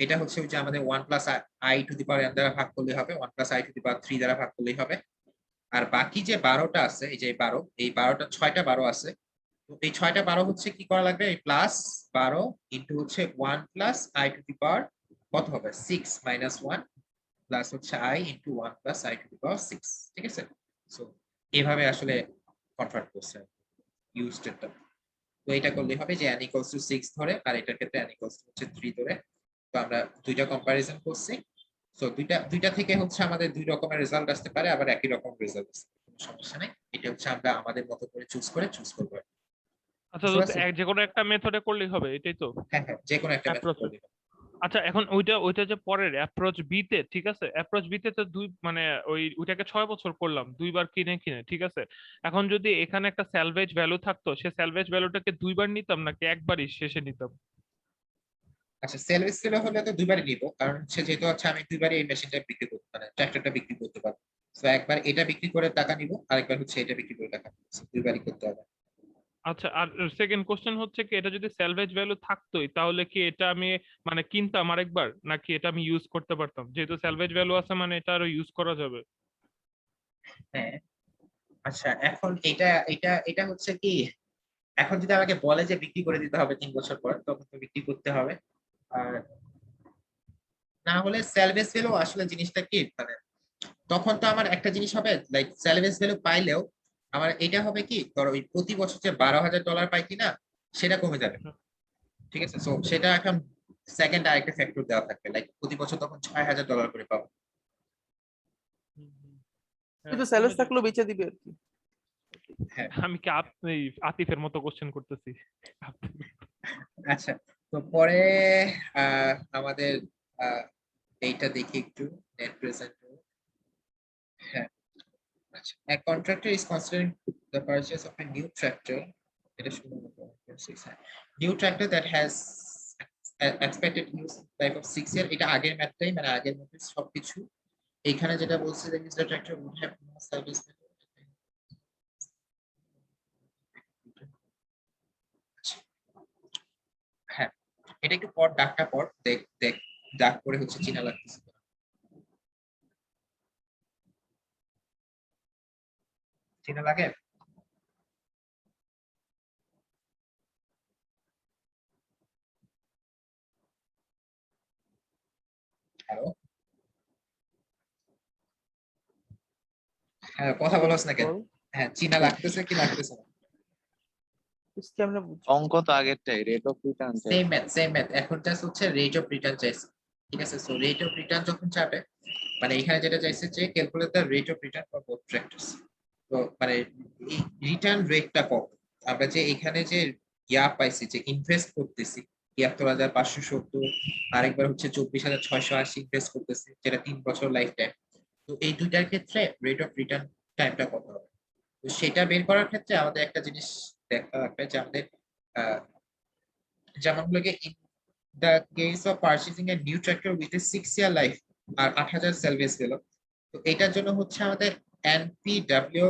এটা হচ্ছে ওই যে আমাদের 1 plus I to the power n দ্বারা ভাগ করলে হবে, 1 প্লাস আই টু দি পাওয়ার 3 দ্বারা ভাগ করলেই হবে। আর বাকি যে 12টা আছে, এই যে 12, এই 12টা 6টা 12 আছে। তো এই 6টা 12 হচ্ছে কি করা লাগবে? এই প্লাস 12 ইনটু হচ্ছে 1 plus I to the power কত হবে? 6 মাইনাস 1 প্লাস হচ্ছে I into 1 plus I to the power 6। ঠিক আছে, সো এইভাবে আসলে কনভার্ট করছে ইউজডটা। তো এটা করলে হবে যে n equals to 6 ধরে, আর এটার ক্ষেত্রে n equals to হচ্ছে 3 ধরে। তো আমরা দুইটা কম্পারিজন করছি। সো দুইটা থেকে হচ্ছে আমাদের দুই রকমের রেজাল্ট আসতে পারে, আবার একই রকম রেজাল্ট আসতে পারে, কোনো সমস্যা নেই। এটা হচ্ছে আমরা আমাদের মতো করে চুজ করব। আচ্ছা, বুঝতে তো পারছেন? যে কোনো একটা মেথডে করলেই হবে, এটাই তো হ্যাঁ হ্যাঁ, যে কোনো একটা মেথড অ্যাপ্রোচ। করলে হবে। আচ্ছা, এখন ওইটা যে পরের অ্যাপ্রোচ বি তে, ঠিক আছে, অ্যাপ্রোচ বি তে তো মানে ওইটাকে 6 বছর করলাম, দুইবার কিনে, ঠিক আছে। এখন যদি এখানে একটা স্যালভেজ ভ্যালু থাকতো, সে স্যালভেজ ভ্যালুটাকে দুইবার নিতাম নাকি একবারই শেষে নিতাম? আচ্ছা, সেলস সেল হলে তো দুইবারই নিব, কারণ হচ্ছে যেহেতু হচ্ছে আমি দুইবারই এই মেশিনটা বিক্রি করতে, মানে ট্রাক্টরটা বিক্রি করতে পারবো। তো একবার এটা বিক্রি করে টাকা নিব, আরেকবার হচ্ছে এটা বিক্রি করে টাকা নিব। দুইবারই করতে হবে। আচ্ছা, আর সেকেন্ড কোশ্চেন হচ্ছে কি, এটা যদি স্যালভেজ ভ্যালু থাকতোই তাহলে কি এটা আমি মানে কিনতাম আরেকবার, নাকি এটা আমি ইউজ করতে পারতাম? যেহেতু স্যালভেজ ভ্যালু আছে মানে এটা আরো ইউজ করা যাবে। হ্যাঁ, আচ্ছা, এখন এটা এটা এটা হচ্ছে কি, এখন যদি আমাকে বলে যে বিক্রি করে দিতে হবে 3 বছর পর, তখন তো বিক্রি করতে হবে। আর না হলে স্যালভেজ ভ্যালু আসলে জিনিসটা কি, মানে তখন তো আমার একটা জিনিস হবে, লাইক স্যালভেজ ভ্যালু পাইলেও আমার এটা হবে কি, ধরো ওই প্রতি বছর যে $12,000 পাই কিনা সেটা কমে যাবে। ঠিক আছে, সো সেটা এখন সেকেন্ড আরেকটা ফ্যাক্টর দেওয়া থাকবে, লাইক প্রতি বছর তখন $6,000 করে পাবো। কিন্তু স্যালাস থাকলেও বেঁচে দিবে আর কি। হ্যাঁ, আমি কি আতিফের মতো কোশ্চেন করতেছি? আচ্ছা, তো পরে আমাদের এইটা দেখি একটু, নেট প্রেজেন্ট। হ্যাঁ, আচ্ছা, a contractor is considering the purchase of a new tractor. এটা শুধুমাত্র new tractor that has expected use life of 6 year। এটা আগের ম্যাথটাই, মানে আগের মধ্যে সবকিছু এখানে যেটা বলছে যে the tractor would have no service method। হ্যাঁ, এটা একটু পর, ডাকটা পর দেখ দেখ, ডাক করে হচ্ছে চিনা লাগতেছে। চিনা লাগে? হ্যালো, হ্যাঁ, কথা বলছ না কেন? বল, হ্যাঁ, চিনা লাগতেছে কি লাগতেছে না? কেমনে বুঝবো? অঙ্ক তো আগেরটাই, rate of return. Same math. এখন জাস্ট হচ্ছে রেট অফ রিটার্ন চাইছে। ঠিক আছে। সো রেট অফ রিটার্ন যখন চাবে, মানে এখানে যেটা চাইছে যে calculate the rate of return for both tractors. তো মানে এই রিটার্ন রেটটা কত, আমরা যে এখানে যে পাইছি যে ইনভেস্ট করতেছি ৭৩,৫৭০, আরেকবার হচ্ছে ২৪,৬৮০ ইনভেস্ট করতেছি, যেটা ৩ বছর লাইফ টাইম। তো এই দুইটার ক্ষেত্রে রেট অফ রিটার্ন টাইমটা কত হবে? তো সেটা বের করার ক্ষেত্রে আমাদের একটা জিনিস দেখা লাগবে যে আমাদের যেমন হলো গিয়ে in the case of purchasing a new tractor with a 6 year life আর ৮,০০০ সেলভেজ ভ্যালু, তো এটার জন্য হচ্ছে আমাদের NPW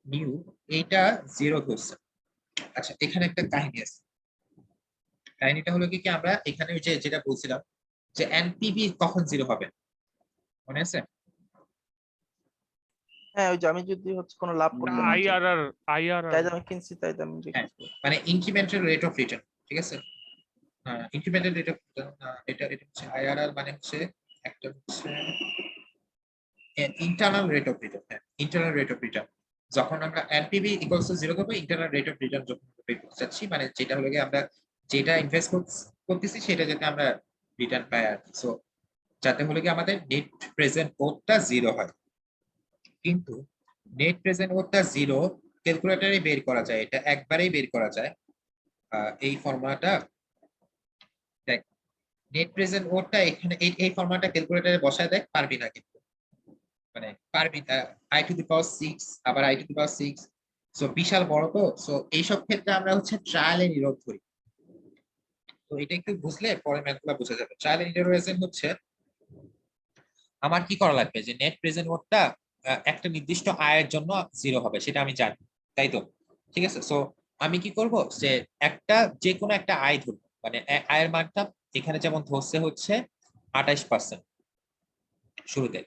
নিউ এইটা 0 ধরছে। আচ্ছা, এখানে একটা কাহিনী আছে। কাহিনীটা হলো কি আমরা এখানে ওই যে যেটা বলছিলাম যে এনপিভি কখন 0 হবে, মনে আছে? হ্যাঁ, ওই যে আমি যদি হচ্ছে কোনো লাভ করতে না চাই, আইআরআর যাই আইআরআর দামে কিনছি তাই দামে বিক্রি হ্যাঁ, করবো। মানে ইনক্রিমেন্টাল রেট অফ রিটার্ন, ঠিক আছে? ইনক্রিমেন্টাল রেট অফ রিটার্ন, এটা হচ্ছে আইআরআর, মানে হচ্ছে একটা হচ্ছে ইন্টারনাল রেট অফ রিটার্ন। হ্যাঁ, ইন্টারনাল রেট অফ রিটার্ন যখন আমরা এনপিভি ইকুয়ালস টু 0 করব, ইন্টারনাল রেট অফ রিটার্ন যখন বের করতে চাচ্ছি, মানে যেটা হলো গিয়ে আমরা যেটা ইনভেস্ট করতেছি সেটা যাতে আমরা রিটার্ন পাই আর কি। সো যাতে হলো গিয়ে আমাদের নেট প্রেজেন্ট ওয়ার্থটা 0 হয়। কিন্তু নেট প্রেজেন্ট ওয়ার্থটা 0 ক্যালকুলেটরে বের করা যায়, এটা একবারেই বের করা যায়। এই ফর্মুলাটা দেখ, নেট প্রেজেন্ট ওয়ার্থটা এখানে এই ফর্মুলাটা ক্যালকুলেটরে বসায় দেখ, পারবি না কিন্তু, মানে পারবি না। i⁶, আবার i⁶, সো বিশাল বড়। তো সো এইসব ক্ষেত্রে আমরা হচ্ছে ট্রায়াল এন্ড এরর ধরি। তো এটা একটু বুঝলে পরে ম্যাথগুলো বোঝা যাবে। ট্রায়াল এন্ড এরর হচ্ছে আমার কি করা লাগবে যে নেট প্রেজেন্ট ওয়ার্থটা একটা নির্দিষ্ট আয়ের জন্য 0 হবে, সেটা আমি জানি, তাই তো? ঠিক আছে। সো আমি কি করব যে একটা যে কোনো একটা আয় ধরবো, মানে আয়ের মানটা এখানে যেমন ধরছে হচ্ছে ২৮%। শুরুতে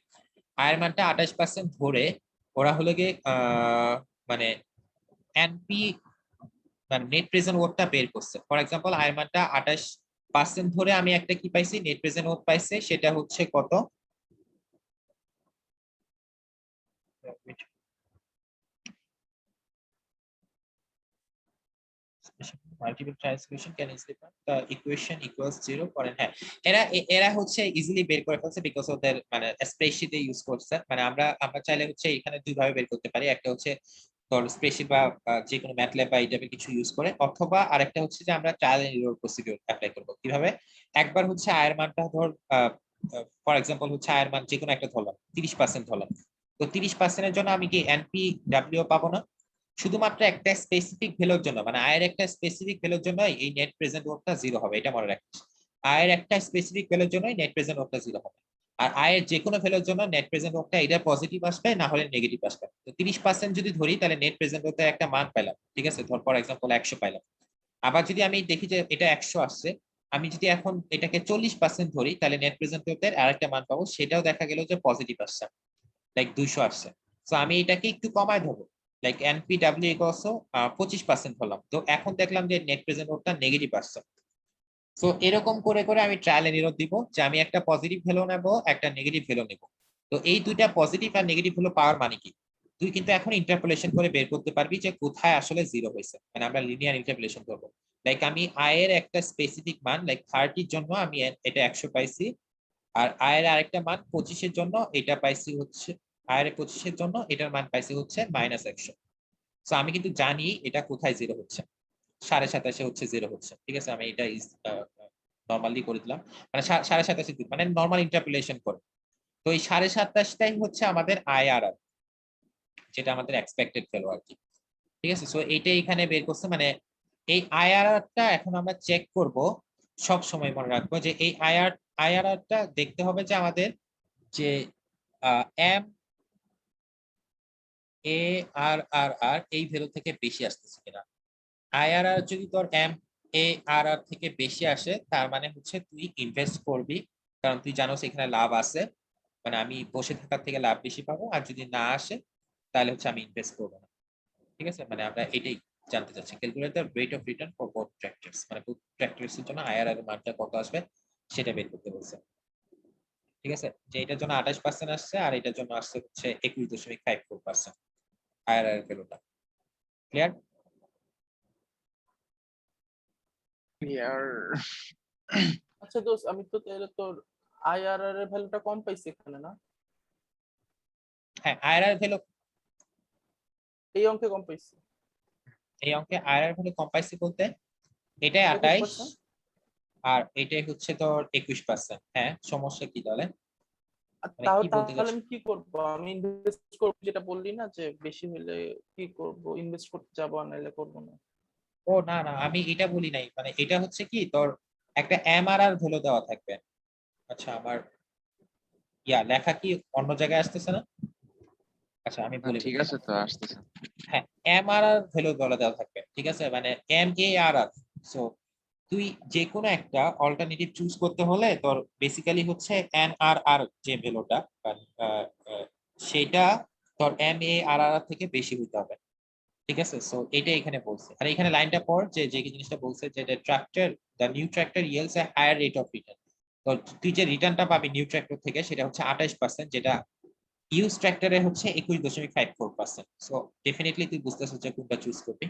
আয়ের মানটা ২৮% ধরে ওরা হলো গিয়ে মানে এনপি মানে নেট প্রেজেন্ট ওয়ার্থটা বের করছে। ফর এক্সাম্পল আয়ের মানটা ২৮% ধরে আমি একটা কি পাইছি, নেট প্রেজেন্ট ওয়ার্থ পাইছে, সেটা হচ্ছে কত, multiple choice question can easily find the equation equals 0 করেন। হ্যাঁ, এরা হচ্ছে ইজিলি বের করে ফেলছে বিকজ ওদের মানে স্প্রেডশিটে ইউজ করছে। মানে আমরা চাইলে হচ্ছে এখানে দুই ভাবে বের করতে পারি, একটা হচ্ছে ধর স্প্রেডশিট বা যে কোনো ম্যাটল্যাব বা এই টাইপের কিছু ইউজ করে, অথবা আরেকটা হচ্ছে যে আমরা trial and error procedure apply করব। কিভাবে? একবার হচ্ছে আয়ের মানটা ধর ফর এক্সাম্পল হচ্ছে আয়ের মান যে কোনো একটা ধরলাম 30% ধরলাম, তো 30% এর জন্য আমি কি এনপিডব্লিউ পাবো না? শুধুমাত্র একটা স্পেসিফিক ভ্যালুর জন্য, মানে আয়ের একটা স্পেসিফিক ভ্যালুর জন্য এই নেট প্রেজেন্ট ওয়ার্থটা 0 হবে, এটা মনে রাখিস। আয়ের একটা স্পেসিফিক ভ্যালুর জন্য নেট প্রেজেন্ট ওয়ার্থটা 0 হবে। আর আয়ের যে কোনো ভ্যালুর জন্য নেট প্রেজেন্ট ওয়ার্থটা এটা পজিটিভ আসবে, না হলে নেগেটিভ আসবে। তো 30% যদি ধরি তাহলে নেট প্রেজেন্ট ওয়ার্থের একটা মান পেলাম, ঠিক আছে? ধর ফর এক্সাম্পল 100 পাইলাম। আবার যদি আমি দেখি যে এটা 100 আসছে, আমি যদি এখন এটাকে 40% ধরি তাহলে নেট প্রেজেন্ট ওয়ার্থের আরেকটা মান পাবো, সেটাও দেখা গেল যে পজিটিভ আসছে, লাইক 200 আসছে। তো আমি এটাকে একটু কমায় ধরবো, লাইক এনপিডব্লিউ ইকুয়ালস 25% হলাম। তো এখন দেখলাম যে নেট প্রেজেন্ট ওয়ার্থটা নেগেটিভ আসছে। সো এরকম করে করে আমি ট্রায়াল এন্ড এরর দিব যে আমি একটা পজিটিভ ভ্যালু নেব, একটা নেগেটিভ ভ্যালু নেব। তো এই দুইটা পজিটিভ আর নেগেটিভ ভ্যালু পাওয়ার মানে কি, তুই কিন্তু এখন ইন্টারপোলেশন করে বের করতে পারবি যে কোথায় আসলে 0 হয়েছে। মানে আমরা লিনিয়ার ইন্টারপোলেশন করব। লাইক আমি আয়ের একটা স্পেসিফিক মান লাইক 30 জন্য আমি এটা 100 পাইছি, আর আয়ের আরেকটা মান 25 জন্য এটা পাইছি হচ্ছে, আয়ের 25 জন্য এটার মান পাইছি হচ্ছে -100। সো আমি কিন্তু জানি এটা কোথায় 0 হচ্ছে, 27.5 হচ্ছে 0 হচ্ছে, ঠিক আছে? আমি এটা নরমালি করে দিলাম, মানে 27.5 মানে নরমাল ইন্টারপোলেশন করে। তো এই 27.5টাই হচ্ছে আমাদের আইআরআর, যেটা আমাদের এক্সপেক্টেড ভ্যালু আর কি। ঠিক আছে। সো এইটা এখানে বের করছে, মানে এই আইআরআরটা এখন আমরা চেক করব। সব সময় মনে রাখবো যে এই আইআরআরটা দেখতে হবে যে আমাদের যে এম এ আর আর আর এই ভ্যালু থেকে বেশি আসতেছে কিনা। আইআরআর যদি তোর এম এ আর আর থেকে বেশি আসে, তার মানে হচ্ছে তুই ইনভেস্ট করবি, কারণ তুই জানোস এখানে লাভ আছে, মানে আমি বসে থাকার থেকে লাভ বেশি পাবো। আর যদি না আসে তাহলে হচ্ছে আমি ইনভেস্ট করবো না। ঠিক আছে, মানে আমরা এটাই জানতে চাচ্ছি। Calculate the rate of return for both tractors, মানে বোথ ট্র্যাক্টরস এর জন্য আইআরআর এর মানটা কত আসবে সেটা বের করতে বলছে। ঠিক আছে, যে এটার জন্য 28% আসছে আর এটার জন্য আসছে হচ্ছে 21.54% আইআরআর এর ভ্যালুটা। ক্লিয়ার? ইয়ার আচ্ছা দোস্ত, আমি তো তাহলে তোর আইআরআর এর ভ্যালুটা কম পাইছি এখানে না, হ্যাঁ আইআরআর ভ্যালু এই অঙ্কে কম পাইছি। এই অঙ্কে আইআরআর ভ্যালু কম পাইছি বলতে এটাই 28 21%? আর এটাই হচ্ছে তোর 21%। হ্যাঁ সমস্যা কি তাহলে? আর মানে তাহলে কি বলতে তাহলে চাচ্ছ? আমি কি করব? আমি ইনভেস্ট করব, যেটা বললি না যে বেশি হলে কি করব, ইনভেস্ট করতে যাবো আর নাইলে করবো না। ও না না আমি এটা বলি নাই, মানে এটা হচ্ছে কি তোর একটা এমআরআর ভ্যালু দেওয়া থাকবে। আচ্ছা আমার লেখা কি অন্য জায়গায় আসতেছে না? আচ্ছা আমি বলি ঠিক আছে তো আসতেছে। হ্যাঁ এমআরআর ভ্যালু বলে দেওয়া থাকবে, ঠিক আছে, মানে এমএআরআর। সো তুই যে কোনো একটা অল্টারনেটিভ চুজ করতে হলে তোর বেসিক্যালি হচ্ছে এনআরআর যে ভ্যালুটা সেটা তোর এমএআরআর থেকে বেশি হইতে হবে, ঠিক আছে। সো এটা এখানে বলছে, আর এখানে লাইনটা পর যে যে জিনিসটা বলছে যে the new tractor yields a higher rate of return। তো তুই যে রিটার্নটা পাবি নিউ ট্র্যাক্টর থেকে সেটা হচ্ছে 28%, যেটা ইউজ ট্র্যাক্টরে হচ্ছে 21.54%। সো ডেফিনেটলি তুই বুঝতেছিস যে কোনটা চুজ করবি।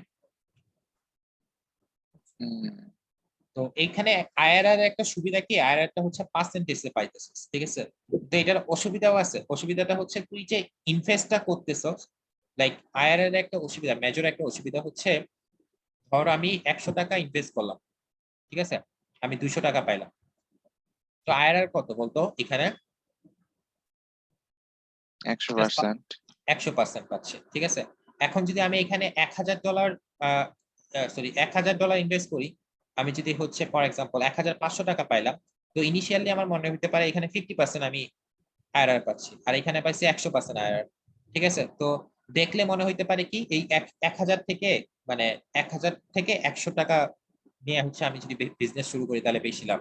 হুম, তো এইখানে আইআরআর একটা সুবিধা কি, আইআরআরটা হচ্ছে পার্সেন্টেজে পাইতেছিস, ঠিক আছে। তো এটার অসুবিধাও আছে, অসুবিধাটা হচ্ছে তুই যে ইনভেস্টটা করতেছস, লাইক আইআরআর একটা অসুবিধা, মেজর একটা অসুবিধা হচ্ছে ধর আমি 100 টাকা ইনভেস্ট করলাম, ঠিক আছে, আমি 200 টাকা পাইলাম। তো আইআরআর কত বলতো এখানে? 100%। 100% পাচ্ছে, ঠিক আছে। এখন যদি আমি এখানে $1000 $1000 ইনভেস্ট করি, আমি যদি হচ্ছে ফর এক্সাম্পল 1500 টাকা পাইলাম, তো ইনিশিয়ালি আমার মনে হতে পারে এখানে 50% আমি আইআরআর পাচ্ছি, আর এখানে পাইছি 100% আইআরআর, ঠিক আছে। তো দেখলে মনে হইতে পারে কি এই 1000 থেকে মানে 1000 থেকে 100 টাকা নিয়ে হচ্ছে আমি যদি বিজনেস শুরু করি তাহলে বেশি লাভ,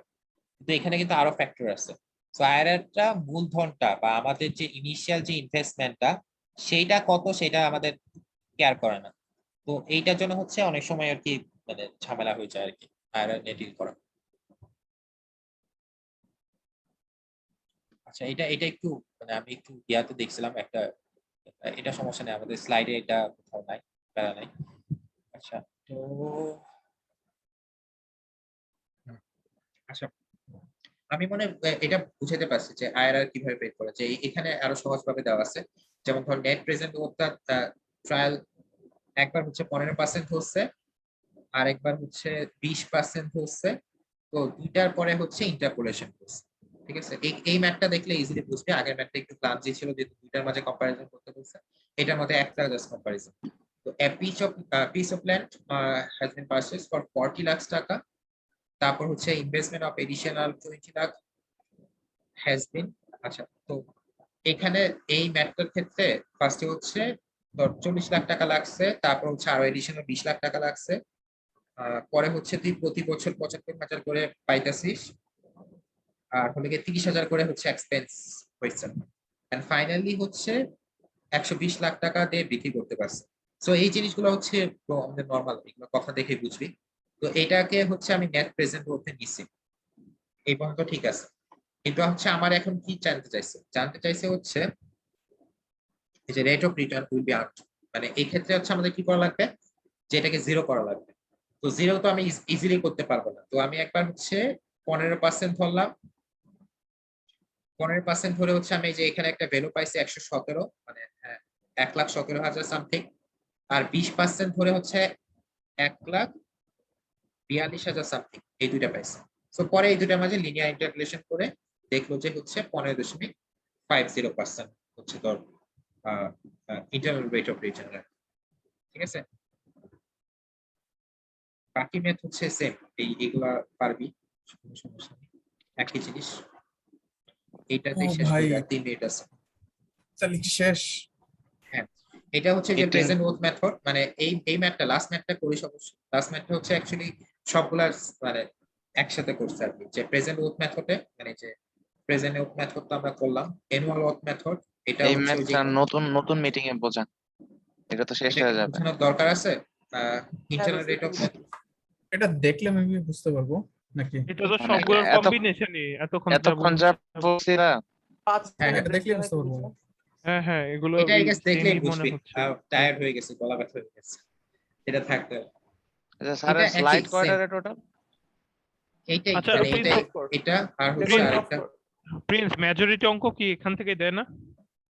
কিন্তু এখানে কিন্তু আরো ফ্যাক্টর আছে। সো আইআরআরটা মূলধনটা বা আমাদের যে ইনিশিয়াল যে ইনভেস্টমেন্টটা সেইটা কত সেটা আমাদের কেয়ার করে না। তো এইটার জন্য হচ্ছে অনেক সময় আর কি মানে ঝামেলা হয়ে যায় আর কি আইআরআর নিয়ে ডিল করা। আচ্ছা এটা এটা একটু মানে আমি একটু ইয়াতে দেখছিলাম একটা, এটা সমস্যা নেই, আমাদের স্লাইডে এটা কোথাও নাই, প্যারা নাই। আচ্ছা তো আচ্ছা আমি মনে এটা বুঝাতে পারছি যে আইআরআর কিভাবে বের করা যায়, এখানে আরো সহজ ভাবে দেওয়া আছে। যেমন ধর নেট প্রেজেন্ট ওটা ট্রায়াল একবার হচ্ছে 15% হচ্ছে, আর একবার হচ্ছে 20% হচ্ছে। তো দুইটার পরে হচ্ছে ইন্টারপোলেশন হচ্ছে, ঠিক আছে। এই ম্যাথটা দেখলে ইজিলি বুঝবে, আগের ম্যাথটা একটু ক্লামজি ছিল যে দুইটার মাঝে কম্পারিজন করতে বলছে, এটার মধ্যে একটা জাস্ট কম্পারিজন। তো a piece of land has been purchased for 40 lakh টাকা, তারপর হচ্ছে investment of additional 20 lakh has been। আচ্ছা তো এখানে এই ম্যাথটার ক্ষেত্রে ফার্স্টে হচ্ছে ধর 40 লাখ টাকা লাগছে, তারপর হচ্ছে আরো এডিশনাল 20 লাখ টাকা লাগছে, পরে হচ্ছে তুই প্রতি বছর 75,000 করে পাইতেছিস, আর হলে গিয়ে 30,000 করে হচ্ছে এক্সপেন্স হয়েছে, এন্ড ফাইনালি হচ্ছে 120 লাখ টাকা দিয়ে বিক্রি করতে পারছে। সো এই জিনিসগুলো হচ্ছে আমাদের নর্মাল, এগুলো কথা দেখে বুঝবি। তো এটাকে হচ্ছে আমি নেট প্রেজেন্ট করতে নিছি, এই পর্যন্ত ঠিক আছে। কিন্তু হচ্ছে আমার এখন কি জানতে চাইছে হচ্ছে এই যে rate of return will be earned, মানে এই ক্ষেত্রে হচ্ছে আমাদের কি করা লাগবে, যে এটাকে জিরো করা লাগবে। তো জিরো তো আমি ইজিলি করতে পারবো না, তো আমি একবার হচ্ছে 15% ধরলাম, 15% ধরে হচ্ছে আমি যে এখানে একটা ভ্যালু পাইছি 117, মানে 1,17,000 সামথিং, আর 20% ধরে হচ্ছে 1,42,000 সামথিং, এই দুইটা পাইছি। তো পরে এই দুইটার মাঝে লিনিয়ার ইন্টারপোলেশন করে দেখলো যে হচ্ছে 15.50% হচ্ছে তোর ইন্টারনাল রেট অফ রিটার্ন, ঠিক আছে। বাকি ম্যাথ হচ্ছে সেম, এগুলা পারবি, কোনো সমস্যা নেই, একই জিনিস। এইটাতেই ও শেষ ভাই, করে আর 3 মিনিট আছে। তাহলে কি শেষ? হ্যাঁ এটা হচ্ছে যে এটা- প্রেজেন্ট ওথ মেথড, মানে এই ম্যাথটা লাস্ট ম্যাথটা করিস অবশ্যই, লাস্ট ম্যাথটা হচ্ছে অ্যাকচুয়ালি সবগুলা মানে একসাথে করছে আর কি, যে প্রেজেন্ট ওথ মেথডে মানে যে প্রেজেন্ট ওথ মেথডটা আমরা করলাম, অ্যানুয়াল ওথ মেথড, এটা এই হচ্ছে ওই যে ম্যাথটা নতুন নতুন মিটিং এ বোঝান, এটা তো শেষ এটা কি হয়ে যাবে। বোঝানোর দরকার আছে? ইন্টারনাল হ্যাঁ, রেট অফ মেথড এটা দেখলে মেবি বুঝতে পারবো নাকি? এটা তো মানে সবগুলোর এত- কম্বিনেশনই এতক্ষণ যা বলছিলা, 5 হ্যাঁ, মিনিট এটা দেখলে বুঝতে পারবো। হ্যাঁ হ্যাঁ এগুলো এটা আই গেস দেখলেই সেমই মনে বুঝবি। হচ্ছে। টায়ার্ড হয়ে গেছে, গলা ব্যথা হয়ে গেছে, এটা থাকতে স্যারের এটা একই, স্লাইড same। কয়টা রে টোটাল? এইটাই আচ্ছা, মানে please এটাই hold এটা আর হচ্ছে Please আরেকটা প্রিন্স মেজরিটি অঙ্ক কি এখান থেকে দেয় না?